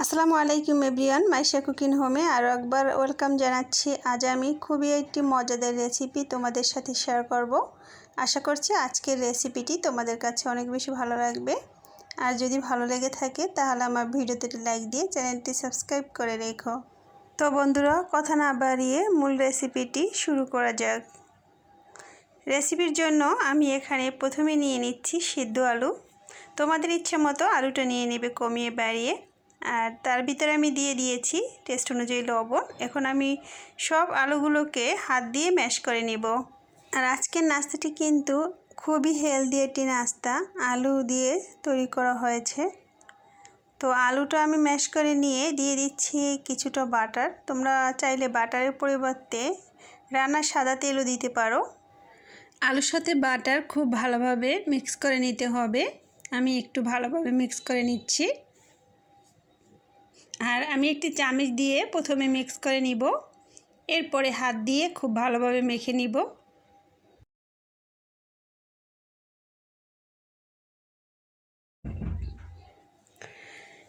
আসসালামু আলাইকুম everyone, Maisha cooking হোমে আরও একবার ওয়েলকাম জানাচ্ছি। আজ আমি খুবই একটি মজাদার রেসিপি তোমাদের সাথে শেয়ার করব। আশা করছি আজকের রেসিপিটি তোমাদের কাছে অনেক বেশি ভালো লাগবে। আর যদি ভালো লেগে থাকে তাহলে আমার ভিডিওতে লাইক দিয়ে চ্যানেলটি সাবস্ক্রাইব করে রেখো। তো বন্ধুরা, কথা না বাড়িয়ে মূল রেসিপিটি শুরু করা যাক। রেসিপির জন্য আমি এখানে প্রথমে নিয়ে নিচ্ছি সিদ্ধ আলু। তোমাদের ইচ্ছে মতো আলুটা নিয়ে নেবে কমিয়ে বাড়িয়ে। আর তার ভিতরে আমি দিয়ে দিয়েছি টেস্ট অনুযায়ী লবণ। এখন আমি সব আলুগুলোকে হাত দিয়ে ম্যাশ করে নেব। আর আজকের নাস্তাটি কিন্তু খুবই হেলদি একটি নাস্তা, আলু দিয়ে তৈরি করা হয়েছে। তো আলুটা আমি ম্যাশ করে নিয়ে দিয়ে দিচ্ছি কিছুটা বাটার। তোমরা চাইলে বাটারের পরিবর্তে রান্নার সাদা তেলও দিতে পারো। আলুর সাথে বাটার খুব ভালোভাবে মিক্স করে নিতে হবে। আমি একটু ভালোভাবে মিক্স করে নিচ্ছি। আর আমি একটি চামচ দিয়ে প্রথমে মিক্স করে নিব, এরপরে হাত দিয়ে খুব ভালোভাবে মেখে নিব।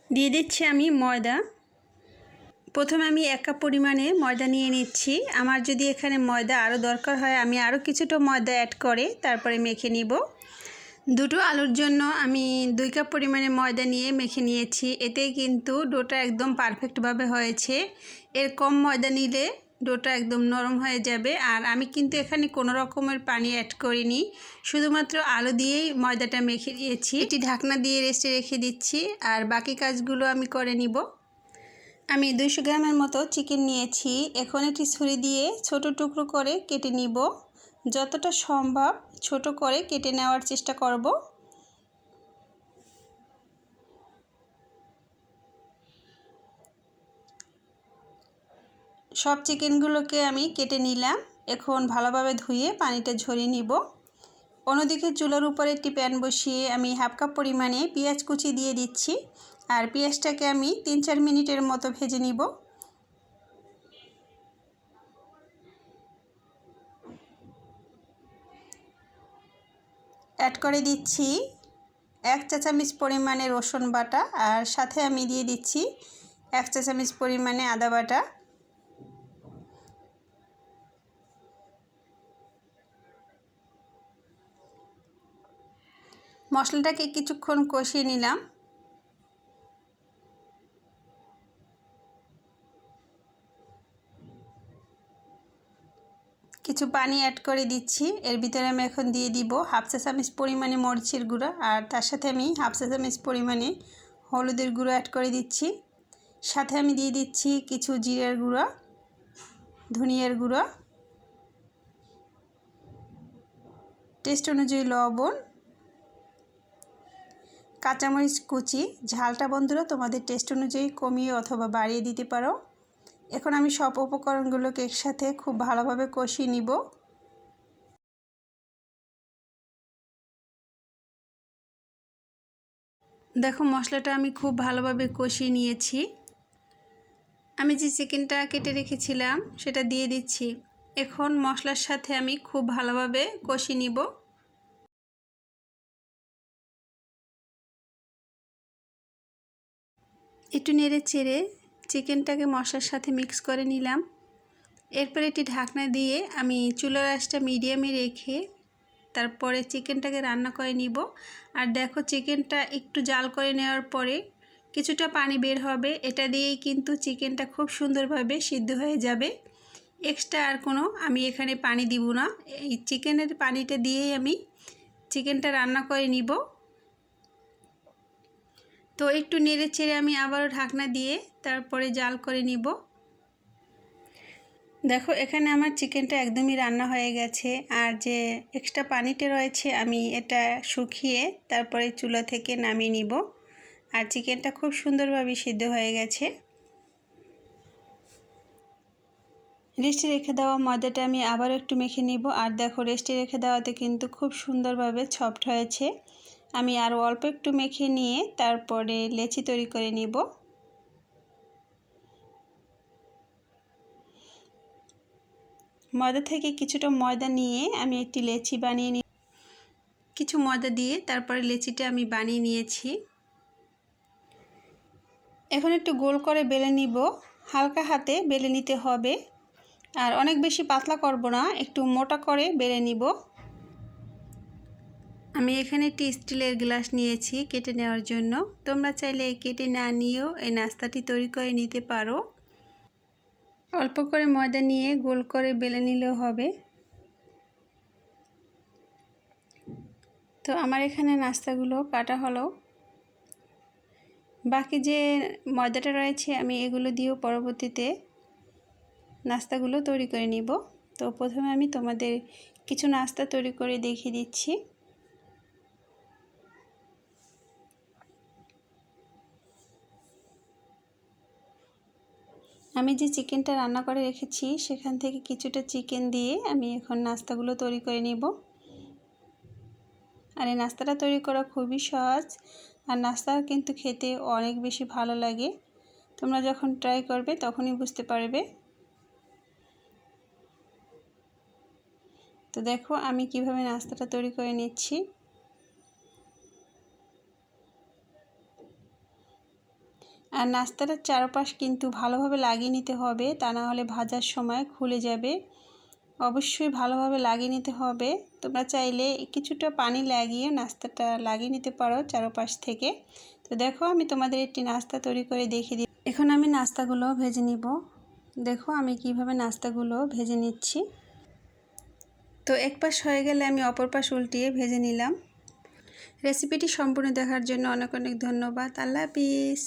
দিয়ে দিচ্ছি আমি ময়দা। প্রথমে আমি 1 কাপ পরিমাণে ময়দা নিয়ে নিচ্ছি। আমার যদি এখানে ময়দা আরও দরকার হয় আমি আরও কিছুটা ময়দা অ্যাড করে তারপরে মেখে নিব। দুটো আলুর জন্য আমি 2 কাপ পরিমাণে ময়দা নিয়ে মেখে নিয়েছি। এতেই কিন্তু ডোটা একদম পারফেক্টভাবে হয়েছে। এর কম ময়দা নিলে ডোটা একদম নরম হয়ে যাবে। আর আমি কিন্তু এখানে কোনো রকমের পানি অ্যাড করিনি, শুধুমাত্র আলু দিয়েই ময়দাটা মেখে দিয়েছি। এটি ঢাকনা দিয়ে রেস্টে রেখে দিচ্ছি আর বাকি কাজগুলো আমি করে নিব। আমি 200 গ্রামের মতো চিকেন নিয়েছি। এখন এটি ছুরি দিয়ে ছোট টুকরো করে কেটে নিব। যতটা সম্ভব ছোট করে কেটে নেওয়ার চেষ্টা করব। সব চিকেনগুলোকে আমি কেটে নিলাম। এখন ভালোভাবে ধুয়ে পানিটা ঝরিয়ে নিব। অন্যদিকে চুলার উপরে একটি প্যান বসিয়ে আমি 1/2 কাপ পরিমাণে পেঁয়াজ কুচি দিয়ে দিচ্ছি। আর পেঁয়াজটাকে আমি 3-4 মিনিটের মতো ভেজে নিব। অ্যাড করে দিচ্ছি 1 চা চামচ পরিমাণে রসুন বাটা, আর সাথে আমি দিয়ে দিচ্ছি 1 চা চামচ পরিমাণে আদা বাটা। মশলাটাকে কিছুক্ষণ কষিয়ে নিলাম। কিছু পানি অ্যাড করে দিচ্ছি। এর ভিতরে আমি এখন দিয়ে দিব 1/2 চা চামচ পরিমাণে মরিচের গুঁড়া, আর তার সাথে আমি 1/2 চা চামচ পরিমাণে হলুদের গুঁড়ো অ্যাড করে দিচ্ছি। সাথে আমি দিয়ে দিচ্ছি কিছু জিরার গুঁড়া, ধনিয়ার গুঁড়া, টেস্ট অনুযায়ী লবণ, কাঁচামরিচ কুচি। ঝালটা বন্ধুরা তোমাদের টেস্ট অনুযায়ী কমিয়ে অথবা বাড়িয়ে দিতে পারো। এখন আমি সব উপকরণগুলোকে একসাথে খুব ভালোভাবে কষিয়ে নিব। দেখো মশলাটা আমি খুব ভালোভাবে কষিয়ে নিয়েছি। আমি যে চিকেনটা কেটে রেখেছিলাম সেটা দিয়ে দিচ্ছি। এখন মশলার সাথে আমি খুব ভালোভাবে কষিয়ে নিব। একটু নেড়ে চেড়ে চিকেনটাকে মশলার সাথে মিক্স করে নিলাম। এরপর এটি ঢাকনা দিয়ে আমি চুলার আঁচটা মিডিয়ামে রেখে তারপরে চিকেনটাকে রান্না করে নিব। আর দেখো চিকেনটা একটু জাল করে নেওয়ার পরে কিছুটা পানি বের হবে। এটা দিয়েই কিন্তু চিকেনটা খুব সুন্দরভাবে সিদ্ধ হয়ে যাবে। এক্সট্রা আর কোনো আমি এখানে পানি দিব না। এই চিকেনের পানিটা দিয়েই আমি চিকেনটা রান্না করে নিব। তো একটু নেড়ে চেড়ে আমি আবারও ঢাকনা দিয়ে তারপরে জাল করে নিব। দেখো এখানে আমার চিকেনটা একদমই রান্না হয়ে গেছে। আর যে এক্সট্রা পানিটা রয়েছে আমি এটা শুকিয়ে তারপরে চুলা থেকে নামিয়ে নিব। আর চিকেনটা খুব সুন্দরভাবে সিদ্ধ হয়ে গেছে। রেস্টে রেখে দেওয়া ময়দাটা আমি আবার একটু মেখে নিব। আর দেখো রেস্টে রেখে দেওয়াতে কিন্তু খুব সুন্দরভাবে সফট হয়েছে। আমি আরও অল্প একটু মেখে নিয়ে তারপরে লেচি তৈরি করে নিব। ময়দা থেকে কিছুটা ময়দা নিয়ে আমি একটি লেচি বানিয়ে নিই। কিছু ময়দা দিয়ে তারপরে লেচিটা আমি বানিয়ে নিয়েছি। এখন একটু গোল করে বেলে নিব, হালকা হাতে বেলে নিতে হবে, আর অনেক বেশি পাতলা করব না, একটু মোটা করে বেলে নিব। আমি এখানে একটি স্টিলের গ্লাস নিয়েছি কেটে নেওয়ার জন্য। তোমরা চাইলে কেটে না নিয়েও এই নাস্তাটি তৈরি করে নিতে পারো। অল্প করে ময়দা নিয়ে গোল করে বেলে নিলেও হবে। তো আমার এখানে নাস্তাগুলো কাটা হলো। বাকি যে ময়দাটা রয়েছে আমি এগুলো দিয়েও পরবর্তীতে নাস্তাগুলো তৈরি করে নিব। তো প্রথমে আমি তোমাদের কিছু নাস্তা তৈরি করে দেখিয়ে দিচ্ছি। আমি যে চিকেনটা রান্না করে রেখেছি সেখান থেকে কিছুটা চিকেন দিয়ে আমি এখন নাস্তাগুলো তৈরি করে নিব। আর এই নাস্তাটা তৈরি করা খুবই সহজ, আর নাস্তা কিন্তু খেতে অনেক বেশি ভালো লাগে। তোমরা যখন ট্রাই করবে তখনই বুঝতে পারবে। তো দেখো আমি কিভাবে নাস্তাটা তৈরি করে নিচ্ছি। আর নাস্তাটার চারপাশ কিন্তু ভালোভাবে লাগিয়ে নিতে হবে, তা না হলে ভাজার সময় খুলে যাবে। অবশ্যই ভালোভাবে লাগিয়ে নিতে হবে। তোমরা চাইলে কিছুটা পানি লাগিয়ে নাস্তাটা লাগিয়ে নিতে পারো চারপাশ থেকে। তো দেখো আমি তোমাদের একটি নাস্তা তৈরি করে দেখিয়ে দিই। এখন আমি নাস্তাগুলো ভেজে নিব। দেখো আমি কিভাবে নাস্তাগুলো ভেজে নিচ্ছি। তো এক পাশ হয়ে গেলে আমি অপর পাশ উল্টিয়ে ভেজে নিলাম। রেসিপিটি সম্পূর্ণ দেখার জন্য অনেক অনেক ধন্যবাদ। আল্লাহ হাফিজ।